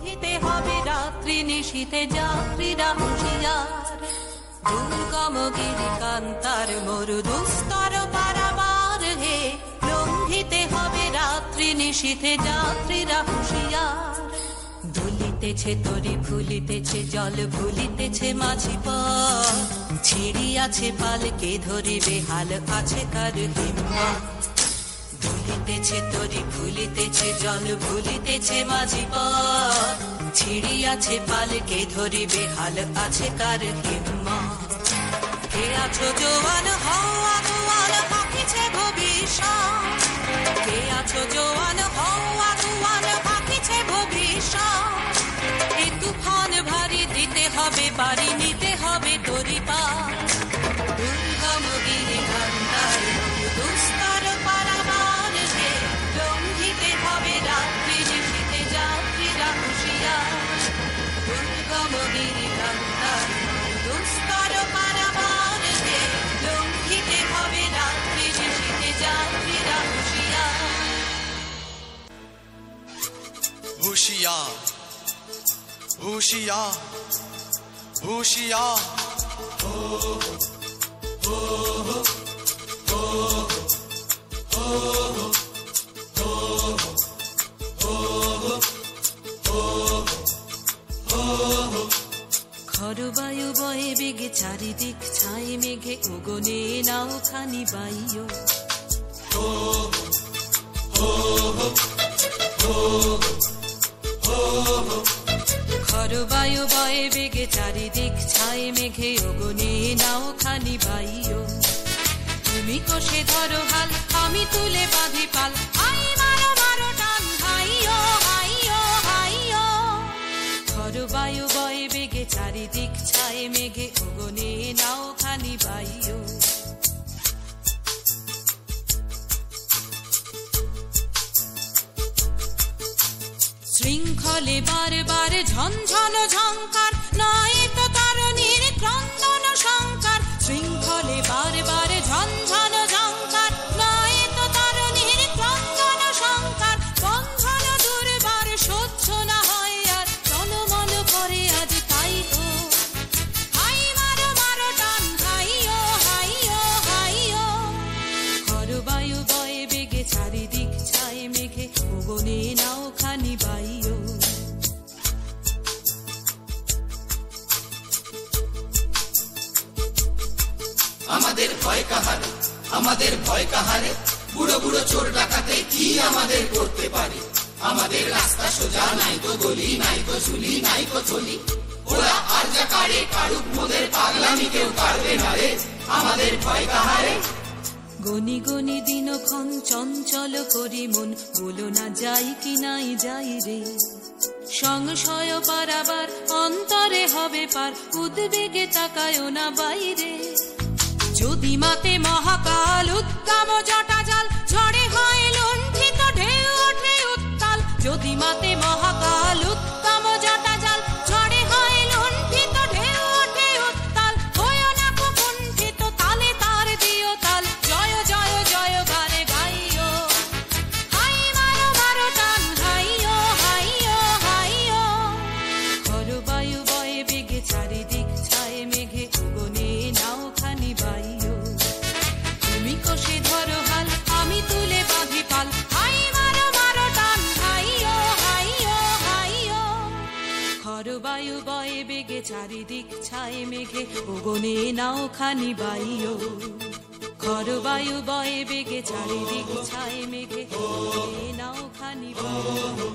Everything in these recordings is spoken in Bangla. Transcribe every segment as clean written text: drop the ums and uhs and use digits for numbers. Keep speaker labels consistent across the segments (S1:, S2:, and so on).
S1: লঙ্ঘিতে হবে রাত্রি নিশীথে যাত্রীরা হুঁশিয়ার। দুর্গম গিরিকান্তার মরু দুস্তর পারাবার হে, লঙ্ঘিতে হবে রাত্রি নিশীথে যাত্রীরা হুঁশিয়ার। দুলিতেছে তরি ফুলিতেছে জল ভুলিতেছে মাঝি পথ, ছিড়িয়াছে পালকে ধরিবে হাল আছে কার হিম্মত। দুলিতেছে তরি ফুলিতেছে জল ভুলিতেছে মাঝি পথ, ছিড়িয়াছে পালকে ধরিবে হাল আছে কার হিম্মত। কে আছো জোয়ান হও আগুয়ান পাখিছে ভবিষ্যৎ, কে আছো জোয়ান হও আগুয়ান পাখিছে ভবিষ্যৎ। এ তুফান ভারী দিতে হবে পারি নিতে হবে তরি পার। দুর্গম গিরিকান্তার দুস্তর পারাবার হে, লঙ্ঘিতে হবে রাত্রি নিশীথে যাত্রীরা হুঁশিয়ার। দুর্গম গিরিকান্তার দুস্তর পারাবার হে, লঙ্ঘিতে হবে রাত্রি নিশীথে যাত্রীরা হুঁশিয়ার।
S2: হুঁশিয়ার হুঁশিয়ার হুঁশিয়ার।
S1: খরবায়ু বয়ে বেগে চারিদিক ছাই মেঘে উগনে নাও খানি বাইও। খরবায়ু বয়ে বেগে চারিদিক ছাই মেঘে উগনে নাও খানি বাইও। তুমি কষে ধরো হাল আমি তুলে বাঁধি পাল, আই মারো মারো টান হাইও হাইও হাইও। খরবায়ু বয়ে বেগে চারিদিক ছাই মেঘে উগনে নাও খানি বাইও। শৃঙ্খলে বারে বারে ঝনঝন ঝঙ্কার, নয় তো তারণীর ক্রন্দন শঙ্কার। শৃঙ্খলে বারে বারে ঝনঝন ঝঙ্কার, নয় তো তারণীর ক্রন্দন শঙ্কার। বন্ধন দুর্বার সহ্য না হয় আর, চলমন করে আজ তাই তো। হাই মারো মারো টান হাইও হাইও হাইও। খরবায়ু বয়ে বেগে চারিদিক ছাই মেঘে উগনে নাও খানি বাইও।
S3: আমাদের ভয় কাহারে, আমাদের ভয় কাহারে, বুড়ো বুড়ো চোর ডাকাতে কি আমাদের করতে পারে। আমাদের রাস্তা সোজা নাই তো গলি নাই তো ঝুলি নাই তো চলি, ওরা আর যা কারে কারুক মোদের পাগলামি কেউ কারবে না রে। আমাদের ভয় কাহারে।
S1: গনি গনি দিনক্ষণ চঞ্চল করি মন, বলো না যাই কি নাই যাই রে। সংশয় পারাবার অন্তরে হবে পার, উদ্বেগে তাকায় না বাইরে। যদি মাতে মহাকাল উদ্দাম জটা জাল, ঝড়ে হয় লুণ্ঠিত ঢেউ ওঠে উত্তাল। যদি মাতে মহাকাল উদ্দাম জটা জাল, ঝড়ে হয় লুণ্ঠিত ঢেউ ওঠে উত্তাল। হয় না কুণ্ঠিত তালে তার দিও তাল, জয় জয় জয় গানে গাইও। হাই মারো মারো টান হাইও হাইও হাইও। খরবায়ু বয়ে বেগে চারিদিক ছায় মেঘে উগনে নাও খানি বাইও। তুমি কষে ধরো হাল আমি তুলে বাঁধি পাল, হাই মারো মারো টান হাইও হাইও হাইও। খরবায়ু বয়ে বেগে চারিদিক ছায় মেঘে উগনে নাও খানি বাইও। খরবায়ু বয়ে বেগে চারিদিক ছায় মেঘে উগনে নাও খানি বাইও।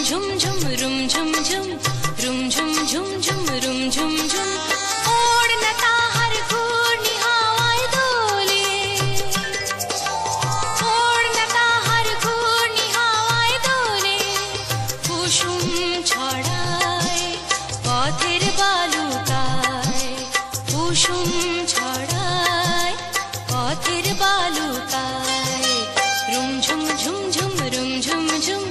S1: ঝুম ঝুম রুম ঝুম ঝুম রুম ঝুম ঝুম ঝুম রুম ঝুম ঝুম ওড়না তাহার ঘূর্ণি হাওয়ায় দোলে ওড়না তাহার ঘূর্ণি হাওয়ায় দোলে কুসুম ছড়ায় পথের বালুকায় কুসুম ছড়ায় পথের বালুকায় রুম ঝুম ঝুম ঝুম রুম ঝুম ঝুম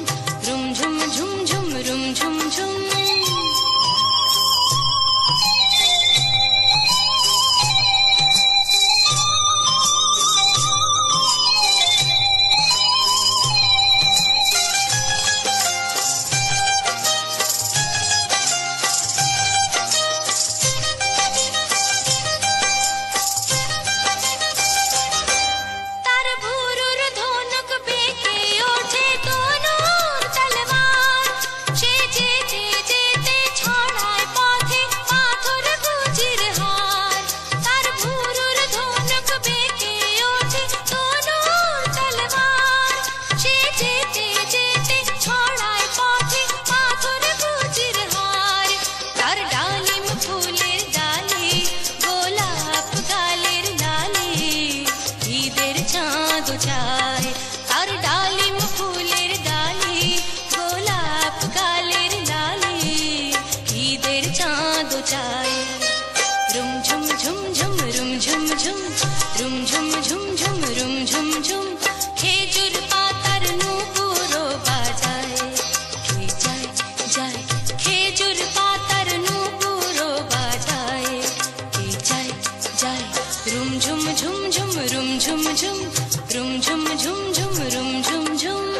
S1: রুম ঝুম ঝুম ঝুম রুম ঝুম ঝুম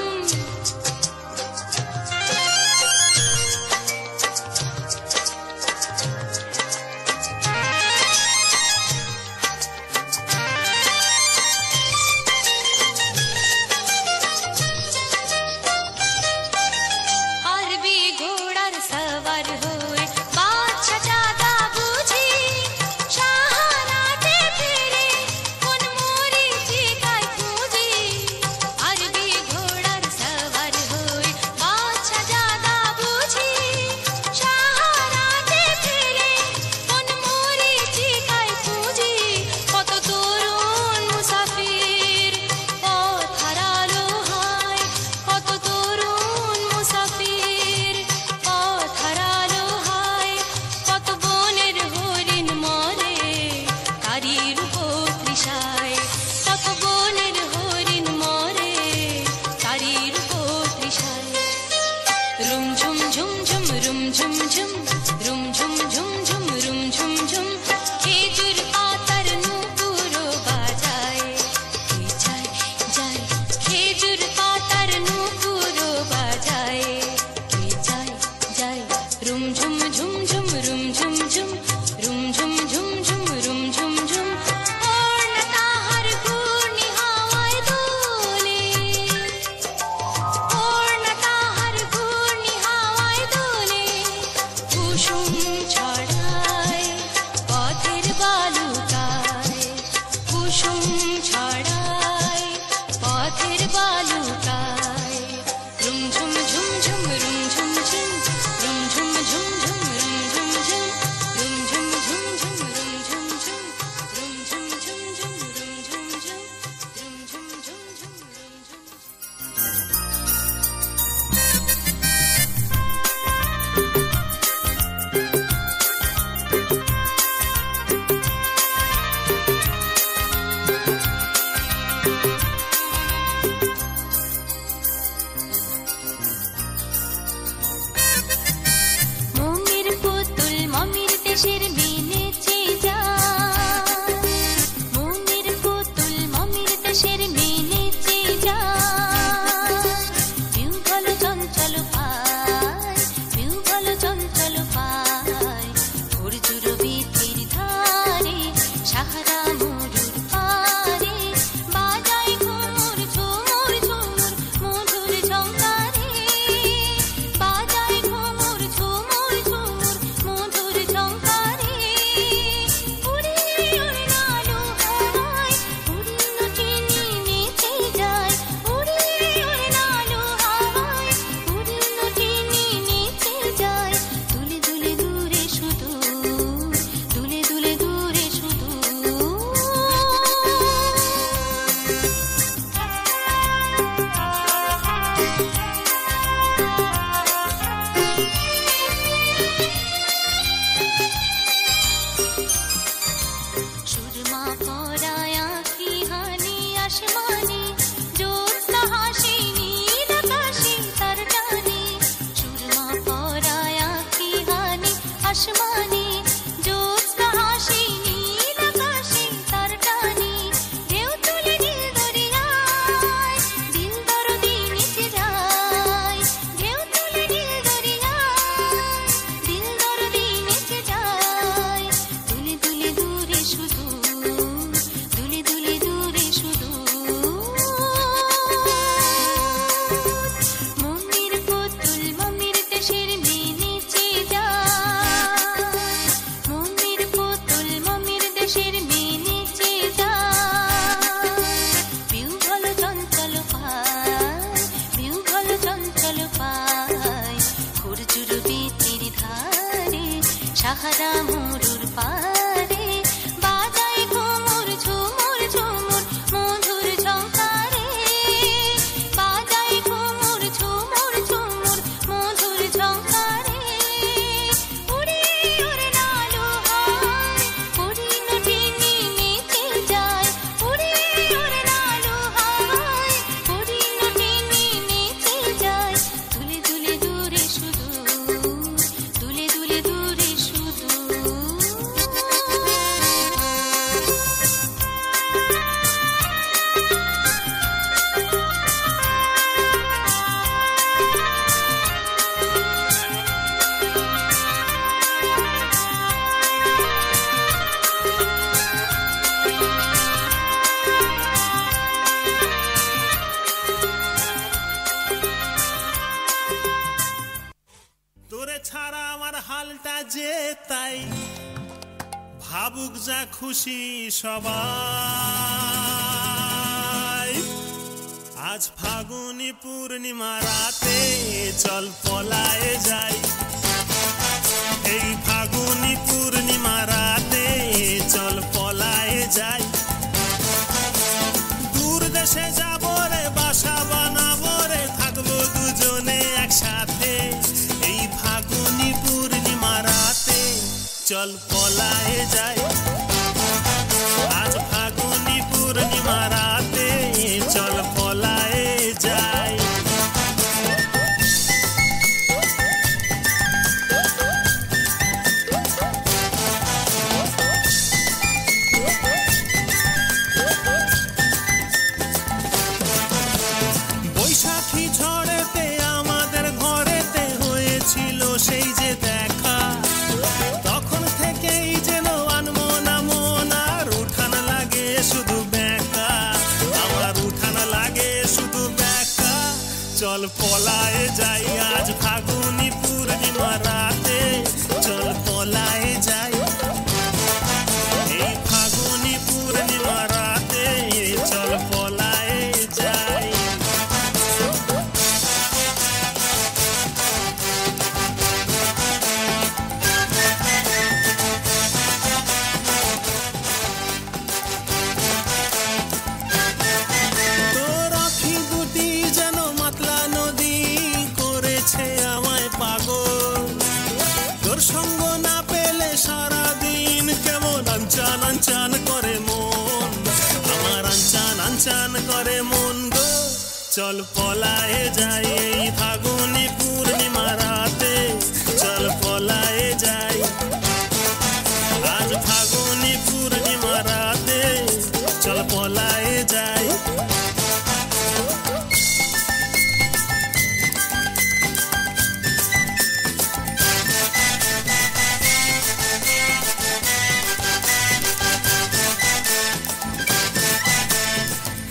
S4: আসমানে জ্যোৎস্না হাসি নীল আকাশে তার টানে ঢেউ তুলে নীল দরিয়ায় দিল দরদি নিচে যায় ঢেউ তুলে নীল দরিয়ায় দিল দরদি নিচে যায় দুলে দুলে দূরে শুধু দুলে দুলে দূরে শুধু মমির পুতুল মমির দেশের মেয়ে নিচে যায় মমির পুতুল মমির দেশের মেয়ে নিচে যায় বিউঘল চঞ্চল পায় বিউঘল চঞ্চল পায় খরজুর বেতির ধারে সাহারা মরুর পারে বাজায় ঘুমুর ঝুমুর ঝুমুর মধুর ঝংকারে বাজায় ঘুমুর ঝুমুর ঝুমুর মধুর ঝংকারে উড়ে উড়ে নালু হয় পরিণতিনি নেচে যায় উড়ে উড়ে নালু হয় পরিণতিনি নেচে যায় দুলে দুলে দূরে শুধু দুলে দুলে দূরে শুধু
S5: তোরে ছাড়া আমার হালটা যে তাই ভাবুক যা খুশি সবাই আজ ফাগুনি পূর্ণিমা রাতে চল পলায়ে যাই এই ফাগুনি পূর্ণিমা রাতে চল পলায়ে যাই দূর দেশে যাবো রে বাসা বানাবো রে থাকবো দুজনে একসাথে এই ফাগুনি পূর্ণিমা রাতে চল পলায়ে যাই আজ ফাগুনি পূর্ণিমা রাতে চল পলায়ে যাই বৈশাখী ঝড়েতে আমাদের ঘরেতে হয়েছিল সেই যে দেখা তখন থেকেই যেন আনমনা মন আর উঠান লাগে শুধু বেঁকা আমার উঠান লাগে শুধু বেঁকা চল পলায়ে যাই আজ ফাগুনি পূর্ণিমা রাতে চল পলায়ে যাই এই ফাগুনি পূর্ণিমা রাতে চল পলায়ে যাই তোর আঁখি দুটি যেন মাতলা নদী করেছে আমায় পাগল তোর সঙ্গ না পেলে সারাদিন কেমন আনচান আনচান করে মন আমার আনচান আনচান করে মন গো চল পলায়ে যাই এই ফাগুনি পূর্ণিমা রাতে চল পলায়ে যাই আজ ফাগুনি পূর্ণিমা রাতে চল পলায়ে যাই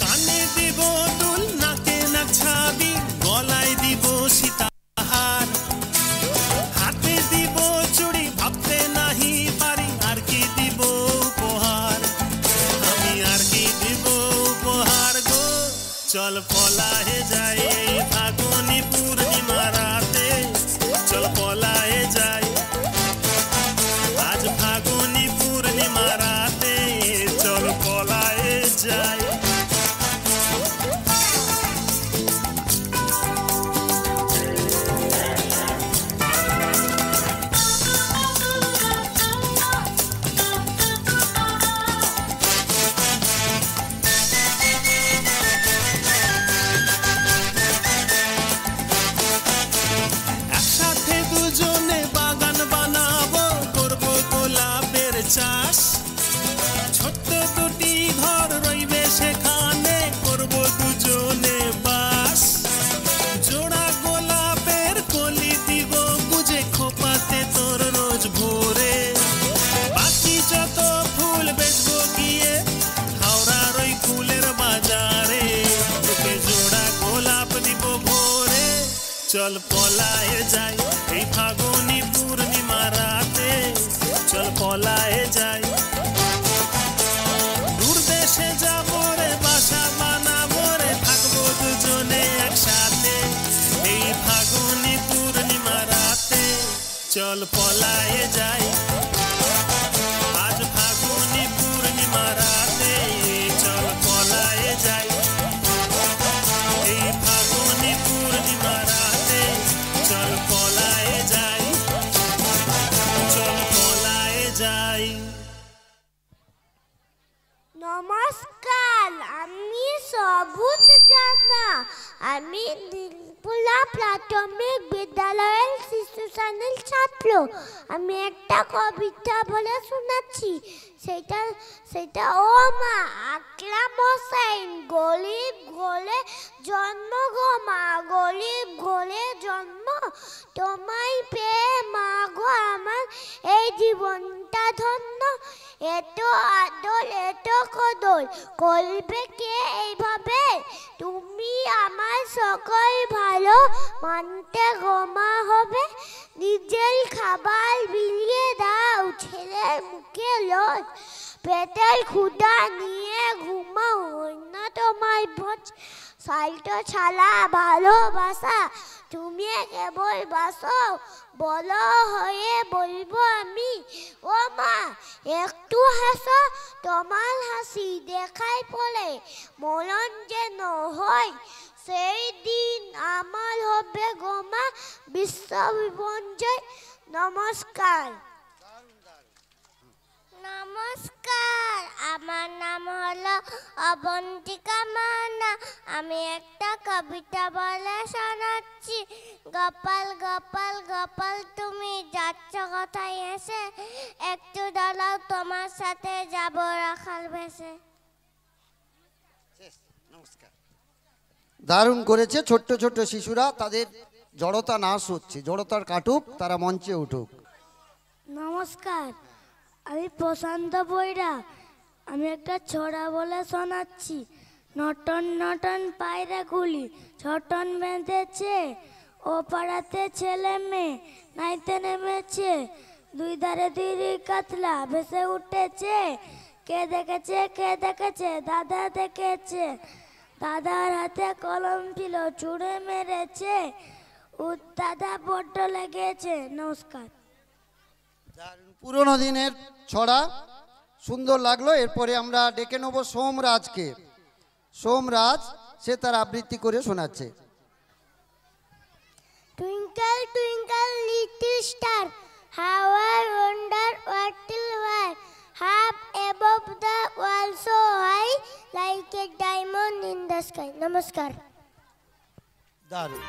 S5: কানে দিব দুল নাকে নাক ছাবি গলায় দিব সীতাহার হাতে দিব চুড়ি ভাবতে নাহি পারি আর কি দিব উপহার আমি আর কি দিব উপহার গো চল পলায়ে যাই এই ফাগুনি পূর্ণিমা রাতে চল পলায়ে যাই আজ ফাগুনি পূর্ণিমা রাতে চল পলায়ে যাই চল পলায়ে যাই এই ফাগুনি পূর্ণিমা রাতে, চল পলায়ে যাই। দূর দেশে যাবো রে, বাসা বানাবো রে, থাকবো দুজনে একসাথে এই ফাগুনি পূর্ণিমা রাতে, চল পলায়ে যাই। আজ ফাগুনি পূর্ণিমা রাতে, চল পলায়ে যাই। এই ফাগুনি পূর্ণিমা রাতে, চল পলায়ে যাই, চল পলায়ে যাই।
S6: নমস্কার, আমি সবুজ জানা। আমি নীলপুলা প্রাথমিক বিদ্যালয়ের শিশু শ্রেণীর ছাত্র। আমি একটা কবিতা বলে শোনাচ্ছি। সেটা ও মা আকরাম হোসেন, গরিব ঘরে জন্ম গো মা, গরিব ঘরে জন্ম, তোমায় পেয়ে মা গো আমার এই জীবনটা ধন্য। এত আদর এত কদর করবে কে এইভাবে, তুমি আমার সকল ভালো মানতে গোমা হবে। নিজের খাবার বিলিয়ে দাও, ছেলের মুখে লজ, পেটের ক্ষুধা নিয়ে ঘুমাও, অন্য তোমার বোঝ সাইটো ছাড়া ভালোবাসা, তুমি কেবল বাসো, বলো হয়ে বলবো আমি ও মা একটু হাসো, তোমার হাসি দেখায় পড়ে মরণ যেন হয়, সেই দিন আমার হবে গোমা বিশ্ব বিপর্যয়। নমস্কার। নমস্কার, আমার নাম হলো অবন্তিকা মানা। আমি একটা কবিতা বলে শোনাচ্ছি। গোপাল গোপাল গোপাল তুমি যাচ্ছ কোথায় এসে, একটু দাঁড়াও তোমার সাথে যাব রাখাল বেশে।
S7: দারুণ করেছে। ছোট্ট ছোট্ট শিশুরা তাদের জড়তা নাশ হচ্ছে, জড়তার কাটুক, তারা মঞ্চে উঠুক।
S6: নমস্কার, আমি প্রশান্ত বৈরা। আমি একটা ছড়া বলে শোনাচ্ছি। নটন নটন পায়রা গুলি ছটন বেঁধেছে, ও পাড়াতে ছেলে মেয়ে নাইতে নেমেছে, দুই ধারে দুই কাতলা ভেসে উঠেছে, কে দেখেছে দাদা দেখেছে, দাদার হাতে কলম ছিল চুড়ে মেরেছে, ও দাদা বড্ড লেগেছে। নমস্কার।
S7: পুরোনো দিনের ছড়া সুন্দর লাগলো। এরপরে আমরা ডেকে নেব সোমরাজকে। সোমরাজ সে তার আবৃত্তি করে শোনাচ্ছে।
S6: Twinkle, twinkle, little star, how I wonder what will wear, up above the world so high, like a diamond in the sky. Namaskar.
S7: দারুণ।